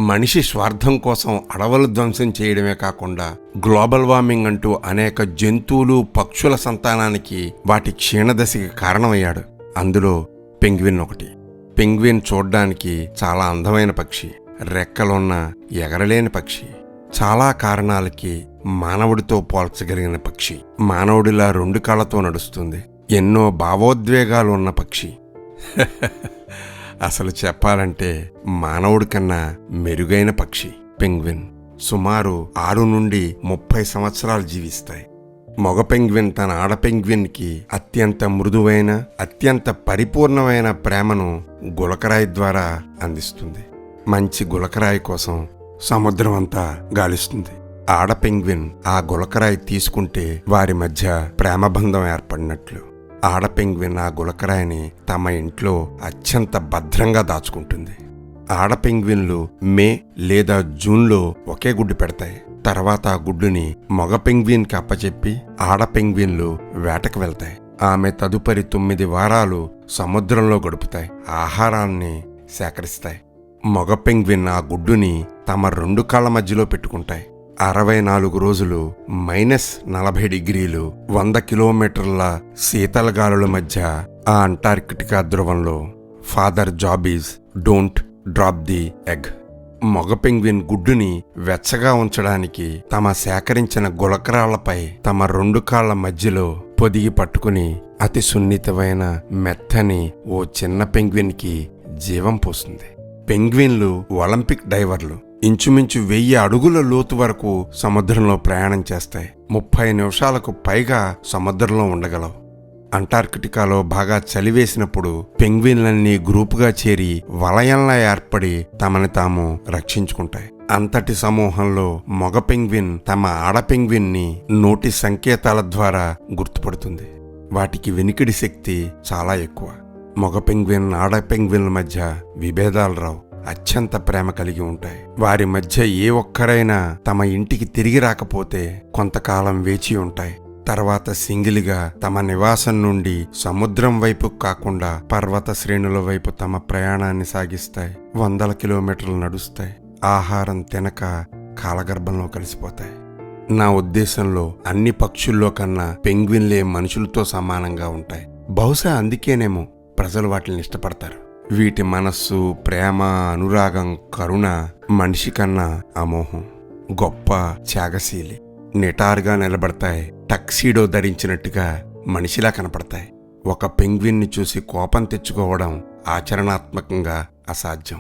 మనిషి స్వార్థం కోసం అడవులు ధ్వంసం చేయడమే కాకుండా గ్లోబల్ వార్మింగ్ అంటూ అనేక జంతువులు పక్షుల సంతానానికి వాటి క్షీణదశకి కారణమయ్యాడు. అందులో పెంగ్విన్ ఒకటి. పెంగ్విన్ చూడ్డానికి చాలా అందమైన పక్షి, రెక్కలున్న ఎగరలేని పక్షి, చాలా కారణాలకి మానవుడితో పోల్చగలిగిన పక్షి. మానవుడిలా 2 కాళ్లతో నడుస్తుంది. ఎన్నో భావోద్వేగాలు ఉన్న పక్షి. అసలు చెప్పాలంటే మానవుడి కన్నా మెరుగైన పక్షి పెంగ్విన్. సుమారు 6 నుండి 30 సంవత్సరాలు జీవిస్తాయి. మగ పెంగ్విన్ తన ఆడ పెంగ్విన్కి అత్యంత మృదువైన, అత్యంత పరిపూర్ణమైన ప్రేమను గులకరాయి ద్వారా అందిస్తుంది. మంచి గులకరాయి కోసం సముద్రం అంతా గాలిస్తుంది. ఆడ పెంగ్విన్ ఆ గులకరాయి తీసుకుంటే వారి మధ్య ప్రేమబంధం ఏర్పడినట్లు. ఆడ పెంగ్విన్ ఆ గులకరాయిని తమ ఇంట్లో అత్యంత భద్రంగా దాచుకుంటుంది. ఆడ పెంగ్విన్లు మే లేదా జూన్లో ఒకే గుడ్డు పెడతాయి. తర్వాత ఆ గుడ్డుని మగ పెంగ్విన్కి అప్పచెప్పి ఆడ పెంగ్విన్లు వేటకు వెళ్తాయి. ఆమె తదుపరి 9 వారాలు సముద్రంలో గడుపుతాయి, ఆహారాన్ని సేకరిస్తాయి. మగ పెంగ్విన్ ఆ గుడ్డుని తమ 2 కాళ్ల మధ్యలో పెట్టుకుంటాయి. 64 రోజులు -40 డిగ్రీలు 100 కిలోమీటర్ల శీతల గాలుల మధ్య ఆ అంటార్కిటికా ధ్రువంలో father job is don't drop the egg. మగ పెంగ్విన్ గుడ్డుని వెచ్చగా ఉంచడానికి తమ సేకరించిన గులకరాళ్లపై తమ 2 కాళ్ల మధ్యలో పొదిగి పట్టుకుని అతి సున్నితమైన మెత్తని ఓ చిన్న పెంగ్విన్కి జీవం పోస్తుంది. పెంగ్విన్లు ఒలింపిక్ డైవర్లు. ఇంచుమించు 1000 అడుగుల లోతు వరకు సముద్రంలో ప్రయాణం చేస్తాయి. 30 నిమిషాలకు పైగా సముద్రంలో ఉండగలవు. అంటార్కిటికాలో బాగా చలివేసినప్పుడు పెంగ్విన్లన్నీ గ్రూపుగా చేరి వలయంలా ఏర్పడి తమని తాము రక్షించుకుంటాయి. అంతటి సమూహంలో మగ పెంగ్విన్ తమ ఆడ పెంగ్విన్ని నోటి సంకేతాల ద్వారా గుర్తుపడుతుంది. వాటికి వినికిడి శక్తి చాలా ఎక్కువ. మగ పెంగ్విన్ ఆడ పెంగ్విన్ల మధ్య విభేదాలు రావు, అత్యంత ప్రేమ కలిగి ఉంటాయి. వారి మధ్య ఏ ఒక్కరైనా తమ ఇంటికి తిరిగి రాకపోతే కొంతకాలం వేచి ఉంటాయి. తర్వాత సింగిల్గా తమ నివాసం నుండి సముద్రం వైపు కాకుండా పర్వత శ్రేణుల వైపు తమ ప్రయాణాన్ని సాగిస్తాయి. 100 కిలోమీటర్లు నడుస్తాయి. ఆహారం తినక కాలగర్భంలో కలిసిపోతాయి. నా ఉద్దేశంలో అన్ని పక్షుల్లో కన్నా పెంగ్విన్లే మనుషులతో సమానంగా ఉంటాయి. బహుశా అందుకేనేమో ప్రజలు వాటిని ఇష్టపడతారు. వీటి మనస్సు, ప్రేమ, అనురాగం, కరుణ మనిషి కన్నా అమోహం. గొప్ప త్యాగశీలి. నిటారుగా నిలబడతాయి. టక్సీడో ధరించినట్టుగా మనిషిలా కనపడతాయి. ఒక పెంగ్విన్ని చూసి కోపం తెచ్చుకోవడం ఆచరణాత్మకంగా అసాధ్యం.